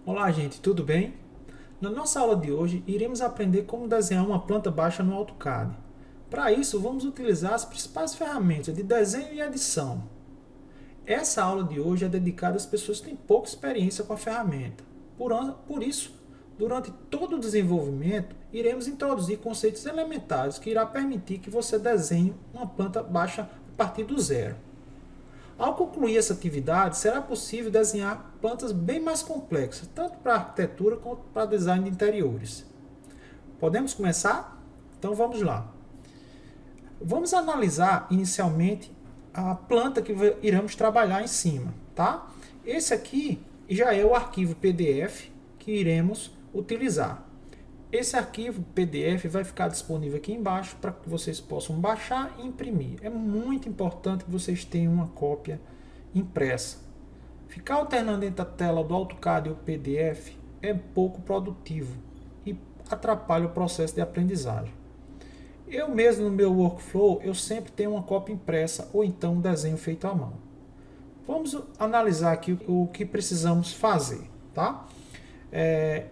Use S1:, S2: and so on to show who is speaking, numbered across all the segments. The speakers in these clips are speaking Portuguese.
S1: Olá, gente, tudo bem? Na nossa aula de hoje, iremos aprender como desenhar uma planta baixa no AutoCAD. Para isso, vamos utilizar as principais ferramentas de desenho e edição. Essa aula de hoje é dedicada às pessoas que têm pouca experiência com a ferramenta. Por isso, durante todo o desenvolvimento, iremos introduzir conceitos elementares que irá permitir que você desenhe uma planta baixa a partir do zero. Ao concluir essa atividade, será possível desenhar plantas bem mais complexas, tanto para arquitetura quanto para design de interiores. Podemos começar? Então vamos lá. Vamos analisar inicialmente a planta que iremos trabalhar em cima, tá? Esse aqui já é o arquivo PDF que iremos utilizar. Esse arquivo PDF vai ficar disponível aqui embaixo para que vocês possam baixar e imprimir. É muito importante que vocês tenham uma cópia impressa. Ficar alternando entre a tela do AutoCAD e o PDF é pouco produtivo e atrapalha o processo de aprendizagem. Eu mesmo no meu workflow, eu sempre tenho uma cópia impressa ou então um desenho feito à mão. Vamos analisar aqui o que precisamos fazer, tá?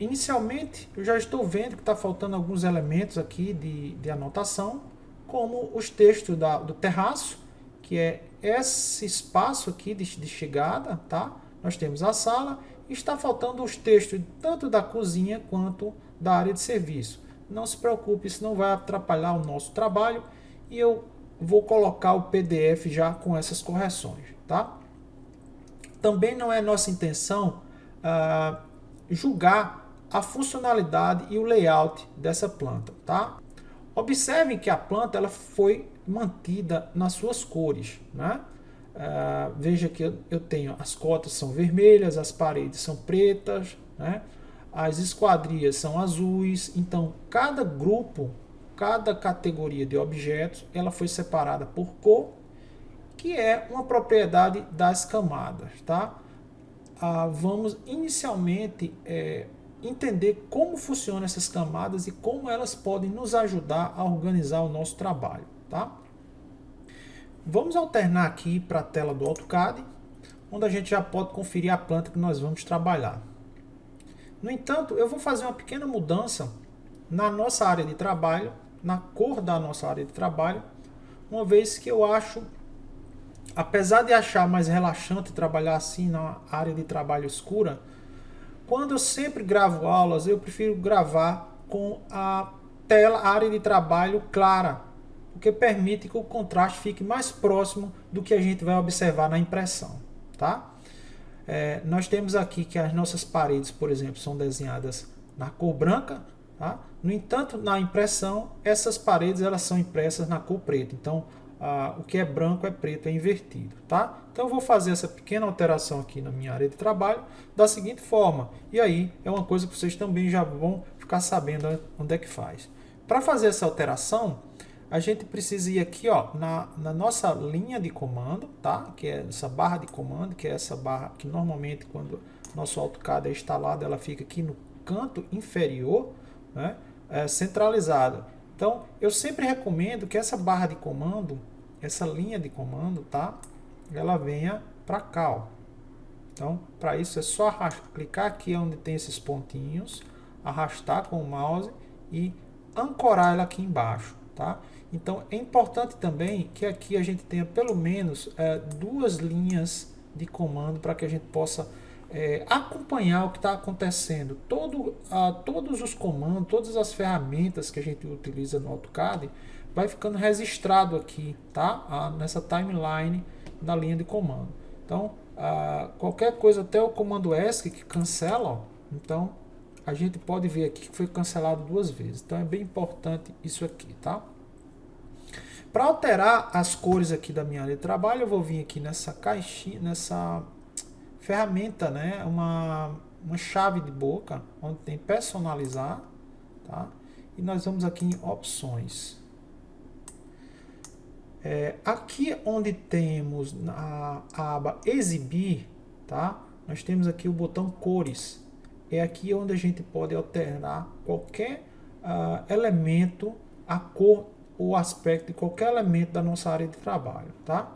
S1: Inicialmente, eu já estou vendo que está faltando alguns elementos aqui de anotação, como os textos do terraço, que é esse espaço aqui de chegada, tá? Nós temos a sala e está faltando os textos tanto da cozinha quanto da área de serviço. Não se preocupe, isso não vai atrapalhar o nosso trabalho e eu vou colocar o PDF já com essas correções, tá? Também não é nossa intenção julgar a funcionalidade e o layout dessa planta, tá? Observem que a planta ela foi mantida nas suas cores, né? Veja que eu tenho as cotas são vermelhas, as paredes são pretas, né? As esquadrias são azuis, então cada grupo, cada categoria de objetos, ela foi separada por cor, que é uma propriedade das camadas, tá? Vamos inicialmente entender como funcionam essas camadas e como elas podem nos ajudar a organizar o nosso trabalho, tá? Vamos alternar aqui para a tela do AutoCAD, onde a gente já pode conferir a planta que nós vamos trabalhar. No entanto, eu vou fazer uma pequena mudança na nossa área de trabalho, na cor da nossa área de trabalho, uma vez que eu acho, apesar de achar mais relaxante trabalhar assim na área de trabalho escura, quando eu sempre gravo aulas, eu prefiro gravar com a área de trabalho clara, o que permite que o contraste fique mais próximo do que a gente vai observar na impressão, tá? Nós temos aqui que as nossas paredes, por exemplo, são desenhadas na cor branca, tá? No entanto, na impressão, essas paredes elas são impressas na cor preta. Então, o que é branco é preto, é invertido, tá? Então, eu vou fazer essa pequena alteração aqui na minha área de trabalho da seguinte forma. E aí, é uma coisa que vocês também já vão ficar sabendo onde é que faz. Para fazer essa alteração, a gente precisa ir aqui na nossa linha de comando, tá? Que é essa barra de comando, que é essa barra que normalmente quando nosso AutoCAD é instalado, ela fica aqui no canto inferior, né? Centralizada. Então, eu sempre recomendo que essa barra de comando, essa linha de comando, tá? Ela venha para cá, ó. Então, para isso é só clicar aqui onde tem esses pontinhos, arrastar com o mouse e ancorar ela aqui embaixo, tá? Então, é importante também que aqui a gente tenha pelo menos duas linhas de comando para que a gente possa acompanhar o que está acontecendo. Todos os comandos, todas as ferramentas que a gente utiliza no AutoCAD vai ficando registrado aqui, tá? Nessa timeline da linha de comando. Então, qualquer coisa, até o comando ESC que cancela, ó, então a gente pode ver aqui que foi cancelado duas vezes. Então, é bem importante isso aqui, tá? Para alterar as cores aqui da minha área de trabalho, eu vou vir aqui nessa caixinha, nessa ferramenta, né? Uma chave de boca, onde tem personalizar, tá? E nós vamos aqui em opções. Aqui onde temos a aba exibir, tá? Nós temos aqui o botão cores. É aqui onde a gente pode alterar qualquer elemento, a cor o aspecto de qualquer elemento da nossa área de trabalho, tá?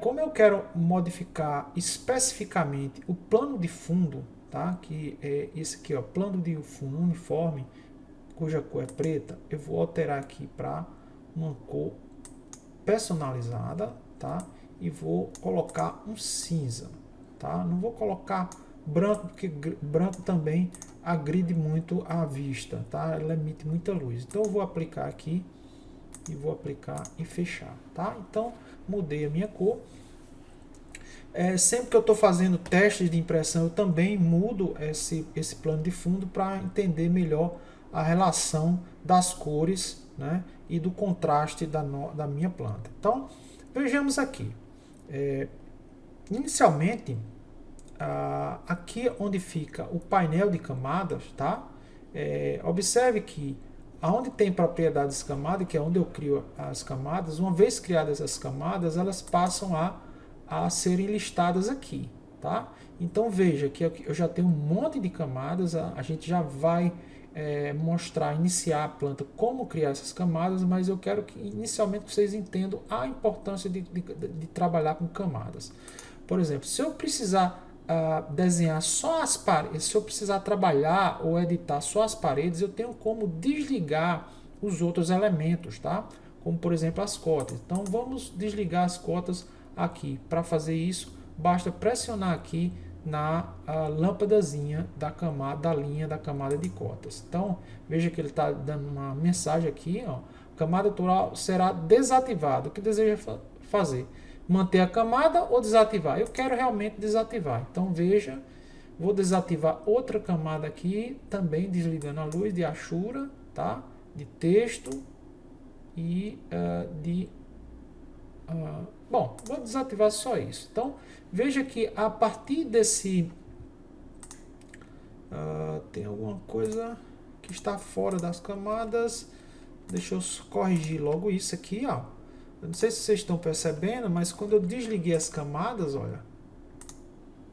S1: Como eu quero modificar especificamente o plano de fundo, tá? Que é esse aqui, ó, plano de fundo uniforme, cuja cor é preta. Eu vou alterar aqui para uma cor personalizada, tá? E vou colocar um cinza, tá? Não vou colocar branco, porque branco também agride muito a vista, tá? Ela emite muita luz. Então eu vou aplicar aqui e vou aplicar e fechar, tá? Então mudei a minha cor. Sempre que eu estou fazendo testes de impressão, eu também mudo esse plano de fundo para entender melhor a relação das cores, né, e do contraste da minha planta. Então, vejamos aqui. Inicialmente, aqui onde fica o painel de camadas, tá? Observe que aonde tem propriedades camada, que é onde eu crio as camadas, uma vez criadas as camadas, elas passam a serem listadas aqui, tá? Então veja que eu já tenho um monte de camadas, a gente já vai iniciar a planta como criar essas camadas, mas eu quero que inicialmente vocês entendam a importância de trabalhar com camadas. Por exemplo, se eu precisar desenhar só as paredes, se eu precisar trabalhar ou editar só as paredes, eu tenho como desligar os outros elementos, tá? Como por exemplo as cotas. Então vamos desligar as cotas aqui. Para fazer isso, basta pressionar aqui na lâmpadazinha da camada, da linha da camada de cotas. Então veja que ele está dando uma mensagem aqui, ó. Camada total será desativada. O que deseja fazer? Manter a camada ou desativar? Eu quero realmente desativar. Então veja, vou desativar outra camada aqui, também desligando a luz de achura, tá? De texto e bom, vou desativar só isso. Então veja que a partir desse tem alguma coisa que está fora das camadas. Deixa eu corrigir logo isso aqui, ó. Eu não sei se vocês estão percebendo, mas quando eu desliguei as camadas, olha,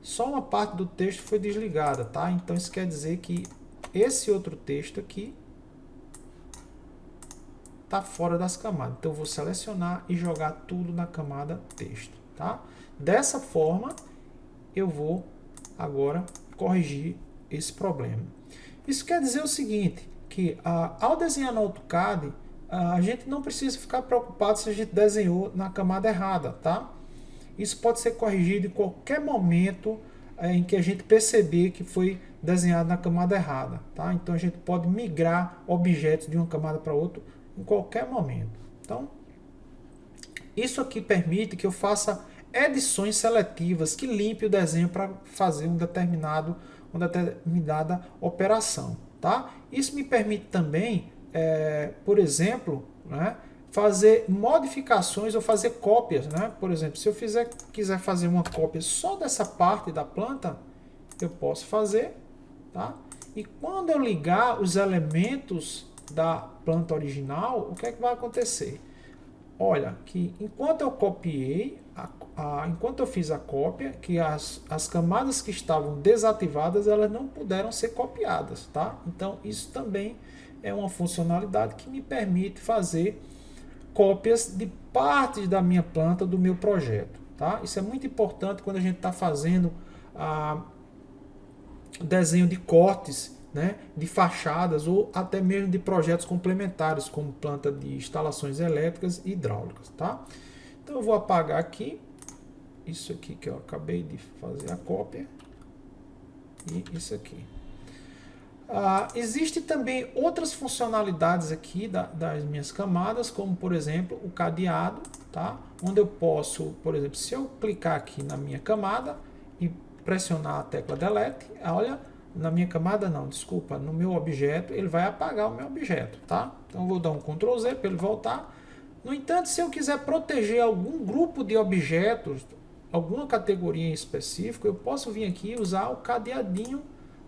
S1: só uma parte do texto foi desligada, tá? Então isso quer dizer que esse outro texto aqui está fora das camadas. Então eu vou selecionar e jogar tudo na camada texto, tá? Dessa forma eu vou agora corrigir esse problema. Isso quer dizer o seguinte, que ao desenhar no AutoCAD, a gente não precisa ficar preocupado se a gente desenhou na camada errada, tá? Isso pode ser corrigido em qualquer momento em que a gente perceber que foi desenhado na camada errada, tá? Então a gente pode migrar objetos de uma camada para outra em qualquer momento. Então, isso aqui permite que eu faça edições seletivas, que limpe o desenho para fazer uma determinada operação, tá? Isso me permite também por exemplo, né, fazer modificações ou fazer cópias, né? Por exemplo, se eu quiser fazer uma cópia só dessa parte da planta, eu posso fazer, tá? E quando eu ligar os elementos da planta original, o que é que vai acontecer? Olha, que enquanto eu copiei, enquanto eu fiz a cópia, que as camadas que estavam desativadas, elas não puderam ser copiadas, tá? Então, isso também é uma funcionalidade que me permite fazer cópias de partes da minha planta, do meu projeto, tá? Isso é muito importante quando a gente está fazendo desenho de cortes, né, de fachadas ou até mesmo de projetos complementares, como planta de instalações elétricas e hidráulicas, tá? Então eu vou apagar aqui isso aqui que eu acabei de fazer a cópia e isso aqui. Existem também outras funcionalidades aqui das minhas camadas, como por exemplo o cadeado, tá? Onde eu posso, por exemplo, se eu clicar aqui na minha camada e pressionar a tecla Delete, olha, na minha camada não, desculpa, no meu objeto, ele vai apagar o meu objeto, tá? Então eu vou dar um Ctrl Z para ele voltar. No entanto, se eu quiser proteger algum grupo de objetos, alguma categoria em específico, eu posso vir aqui e usar o cadeadinho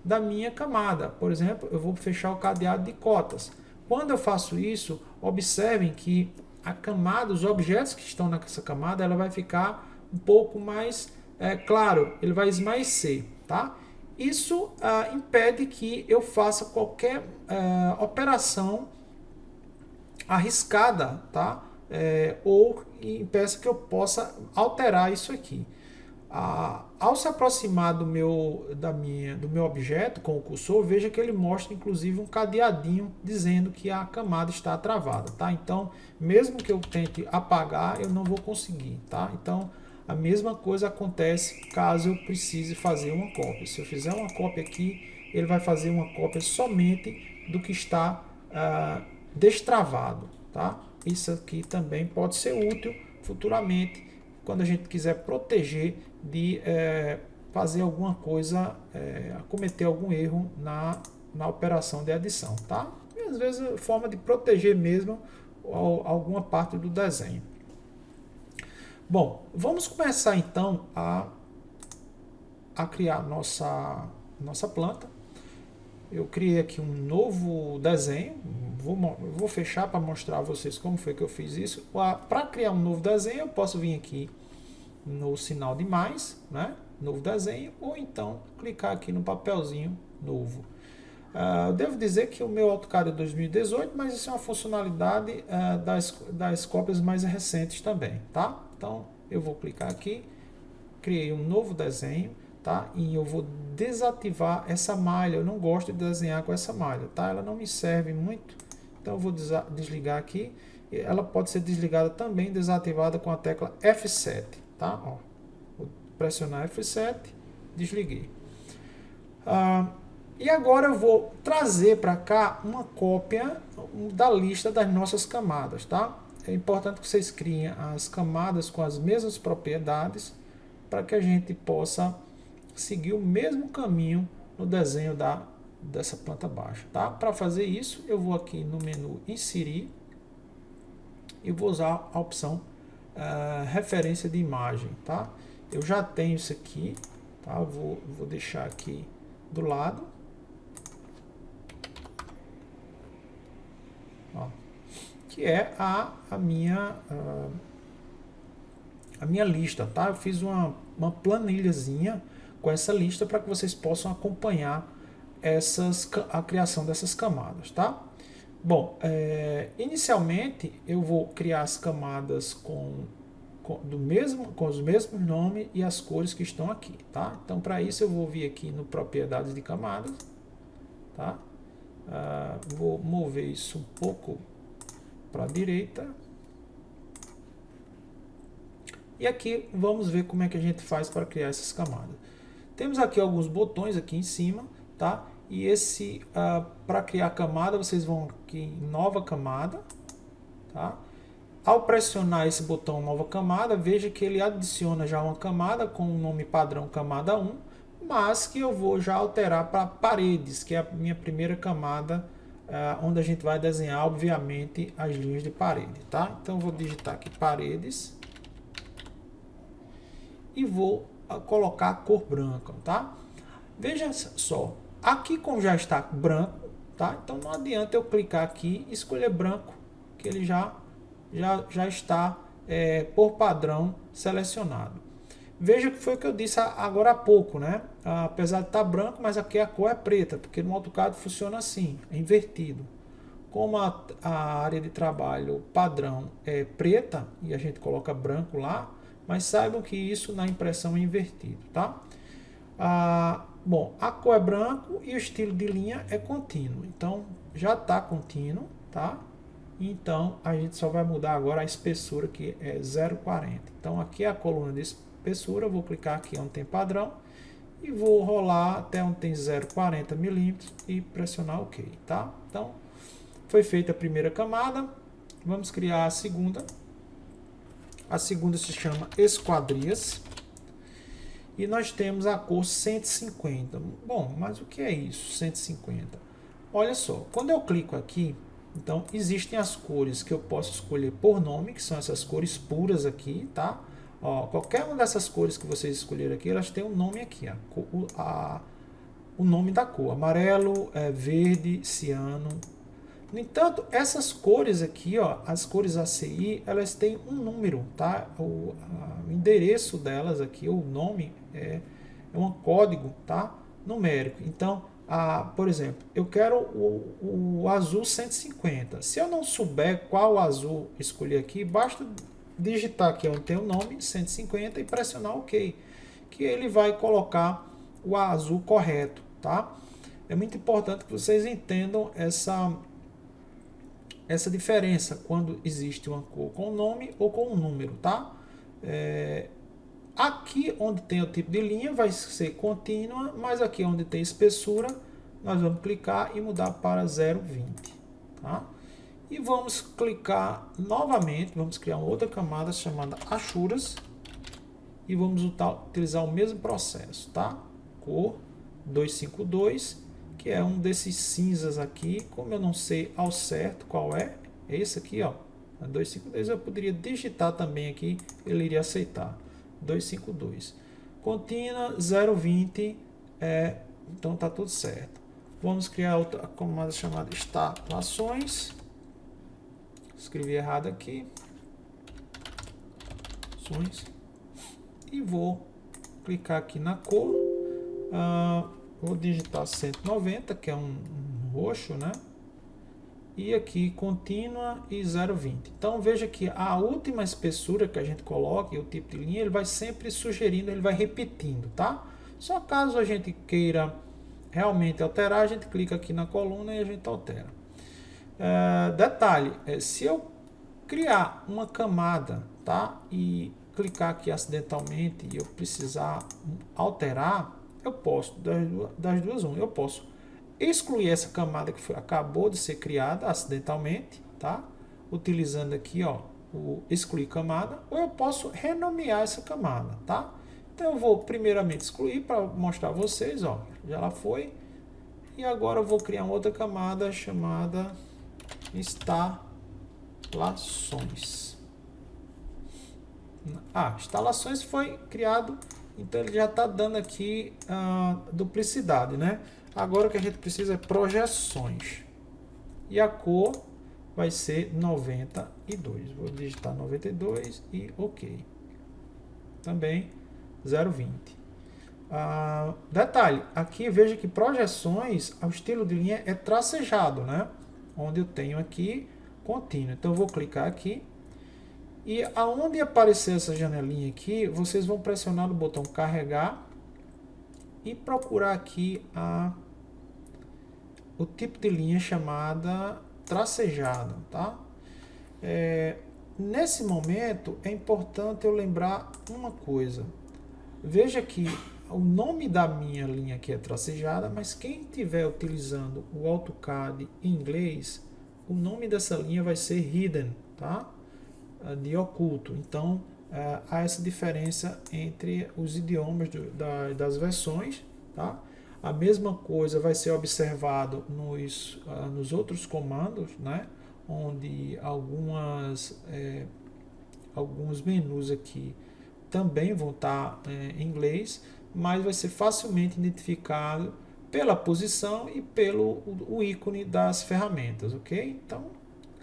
S1: da minha camada. Por exemplo, eu vou fechar o cadeado de cotas. Quando eu faço isso, observem que a camada, os objetos que estão nessa camada, ela vai ficar um pouco mais claro, ele vai esmaecer, tá? Isso impede que eu faça qualquer operação arriscada, tá? Ou impeça que eu possa alterar isso aqui. Ao se aproximar do meu objeto com o cursor, veja que ele mostra inclusive um cadeadinho dizendo que a camada está travada, tá? Então, mesmo que eu tente apagar, eu não vou conseguir, tá? Então, a mesma coisa acontece caso eu precise fazer uma cópia. Se eu fizer uma cópia aqui, ele vai fazer uma cópia somente do que está destravado, tá? Isso aqui também pode ser útil futuramente, quando a gente quiser proteger de fazer alguma coisa, cometer algum erro na operação de edição, tá? E às vezes é forma de proteger mesmo alguma parte do desenho. Bom, vamos começar então a criar nossa planta. Eu criei aqui um novo desenho, vou fechar para mostrar a vocês como foi que eu fiz isso. Para criar um novo desenho, eu posso vir aqui no sinal de mais, né? Novo desenho, ou então clicar aqui no papelzinho novo. Eu devo dizer que o meu AutoCAD é 2018, mas isso é uma funcionalidade das cópias mais recentes também, tá? Então eu vou clicar aqui, criei um novo desenho, tá? E eu vou desativar essa malha. Eu não gosto de desenhar com essa malha, tá? Ela não me serve muito, então eu vou desligar aqui. Ela pode ser desligada também, desativada com a tecla F7, tá? Ó, vou pressionar F7, desliguei. E agora eu vou trazer para cá uma cópia da lista das nossas camadas, tá? É importante que vocês criem as camadas com as mesmas propriedades para que a gente possa seguir o mesmo caminho no desenho dessa planta baixa, tá? Para fazer isso, eu vou aqui no menu Inserir e vou usar a opção Referência de Imagem, tá? Eu já tenho isso aqui, tá? Vou deixar aqui do lado. Ó, que é a minha lista, tá? Eu fiz uma planilhazinha com essa lista para que vocês possam acompanhar a criação dessas camadas, tá? Bom, inicialmente eu vou criar as camadas com os mesmos nomes e as cores que estão aqui, tá? Então, para isso eu vou vir aqui no Propriedades de Camadas, tá? Vou mover isso um pouco para a direita. E aqui vamos ver como é que a gente faz para criar essas camadas. Temos aqui alguns botões aqui em cima, tá? E esse, para criar camada, vocês vão aqui em Nova Camada, tá? Ao pressionar esse botão Nova Camada, veja que ele adiciona já uma camada com o nome padrão Camada 1, mas que eu vou já alterar para Paredes, que é a minha primeira camada, onde a gente vai desenhar, obviamente, as linhas de parede, tá? Então, eu vou digitar aqui Paredes e vou colocar a cor branca, tá? Veja só, aqui como já está branco, tá? Então não adianta eu clicar aqui e escolher branco, que ele já está por padrão selecionado. Veja que foi o que eu disse agora há pouco, né? Apesar de estar branco, mas aqui a cor é preta, porque no AutoCAD funciona assim, é invertido. Como a área de trabalho padrão é preta e a gente coloca branco lá, mas saibam que isso na impressão é invertido, tá? Bom, a cor é branco e o estilo de linha é contínuo. Então, já está contínuo, tá? Então, a gente só vai mudar agora a espessura, que é 0,40. Então, aqui é a coluna de espessura. Eu vou clicar aqui onde tem padrão e vou rolar até onde tem 0,40 milímetros e pressionar OK, tá? Então, foi feita a primeira camada. Vamos criar a segunda. A segunda se chama Esquadrias. E nós temos a cor 150. Bom, mas o que é isso, 150? Olha só, quando eu clico aqui, então existem as cores que eu posso escolher por nome, que são essas cores puras aqui, tá? Ó, qualquer uma dessas cores que vocês escolherem aqui, elas têm um nome aqui, o nome da cor, amarelo, verde, ciano. No entanto, essas cores aqui, ó, as cores ACI, elas têm um número, tá? O endereço delas aqui, o nome é um código, tá? Numérico. Então, por exemplo, eu quero o azul 150. Se eu não souber qual azul escolher aqui, basta digitar aqui onde tem o nome 150 e pressionar OK. que ele vai colocar o azul correto, tá? É muito importante que vocês entendam essa diferença quando existe uma cor com nome ou com um número, tá? Aqui onde tem o tipo de linha vai ser contínua, mas aqui onde tem espessura, nós vamos clicar e mudar para 0,20, tá? E vamos clicar novamente, vamos criar uma outra camada chamada achuras e vamos utilizar o mesmo processo, tá? Cor 252, que é um desses cinzas aqui. Como eu não sei ao certo qual é esse aqui, ó, 252, eu poderia digitar também aqui, ele iria aceitar. 252. Contínua 0,20, então tá tudo certo. Vamos criar outra comanda chamada instalações. Escrevi errado aqui. E vou clicar aqui na cor. Vou digitar 190, que é um roxo, né? E aqui contínua e 0,20. Então veja que a última espessura que a gente coloca e o tipo de linha, ele vai sempre sugerindo, ele vai repetindo, tá? Só caso a gente queira realmente alterar, a gente clica aqui na coluna e a gente altera. Detalhe, se eu criar uma camada, tá? E clicar aqui acidentalmente e eu precisar alterar, eu posso, das duas uma, eu posso excluir essa camada que acabou de ser criada acidentalmente, tá? Utilizando aqui, ó, o excluir camada, ou eu posso renomear essa camada, tá? Então eu vou primeiramente excluir para mostrar a vocês, ó, já lá foi. E agora eu vou criar uma outra camada chamada instalações. Instalações foi criado, então ele já está dando aqui duplicidade, né? Agora o que a gente precisa é projeções. E a cor vai ser 92. Vou digitar 92 e OK. Também 0,20. Detalhe, aqui veja que projeções, o estilo de linha é tracejado, né? Onde eu tenho aqui contínuo. Então eu vou clicar aqui. E aonde aparecer essa janelinha aqui, vocês vão pressionar no botão carregar e procurar aqui o tipo de linha chamada tracejada, tá? Nesse momento é importante eu lembrar uma coisa. Veja que o nome da minha linha aqui é tracejada, mas quem estiver utilizando o AutoCAD em inglês, o nome dessa linha vai ser hidden, tá? De oculto. Então há essa diferença entre os idiomas das versões, tá? A mesma coisa vai ser observado nos outros comandos, né? Onde alguns menus aqui também vão estar em inglês, mas vai ser facilmente identificado pela posição e pelo o ícone das ferramentas, ok? Então,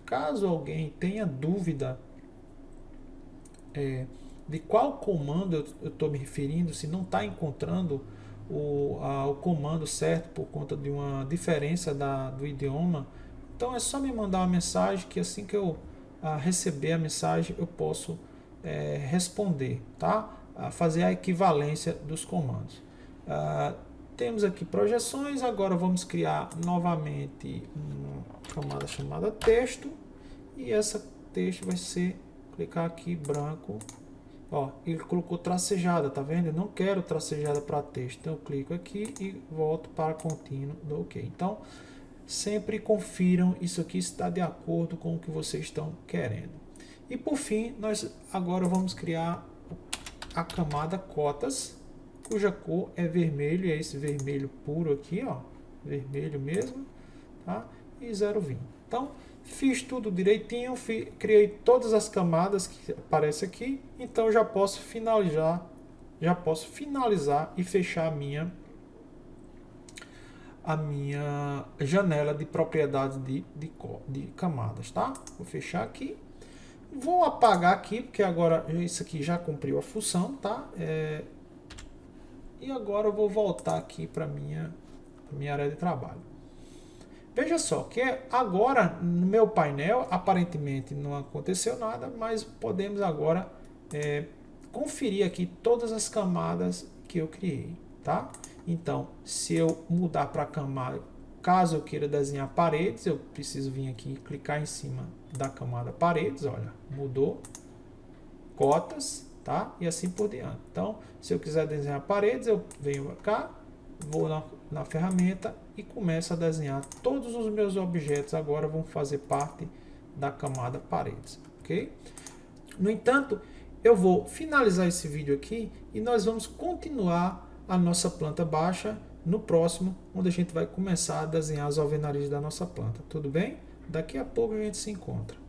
S1: caso alguém tenha dúvida de qual comando eu estou me referindo, se não está encontrando o comando certo por conta de uma diferença do idioma, então é só me mandar uma mensagem que assim que eu receber a mensagem eu posso responder, tá? Fazer a equivalência dos comandos. Temos aqui projeções, agora vamos criar novamente uma camada chamada texto e essa texto vai ser, clicar aqui branco. Ó, ele colocou tracejada, tá vendo? Eu não quero tracejada para texto, então eu clico aqui e volto para contínuo do OK. Então, sempre confiram isso aqui está de acordo com o que vocês estão querendo. E por fim, nós agora vamos criar a camada cotas, cuja cor é vermelho, é esse vermelho puro aqui, ó, vermelho mesmo, tá? E 0,20. Então, fiz tudo direitinho, criei todas as camadas que aparecem aqui, então já posso finalizar e fechar a minha janela de propriedades de camadas, tá? Vou fechar aqui, vou apagar aqui, porque agora isso aqui já cumpriu a função, tá? E agora eu vou voltar aqui para minha área de trabalho. Veja só que agora no meu painel aparentemente não aconteceu nada, mas podemos agora conferir aqui todas as camadas que eu criei, tá? Então, se eu mudar para a camada, caso eu queira desenhar paredes, eu preciso vir aqui e clicar em cima da camada paredes, olha, mudou, cotas, tá? E assim por diante. Então, se eu quiser desenhar paredes, eu venho cá, vou na ferramenta e começo a desenhar. Todos os meus objetos agora vão fazer parte da camada paredes, ok? No entanto, eu vou finalizar esse vídeo aqui e nós vamos continuar a nossa planta baixa no próximo, onde a gente vai começar a desenhar as alvenarias da nossa planta. Tudo bem? Daqui a pouco a gente se encontra.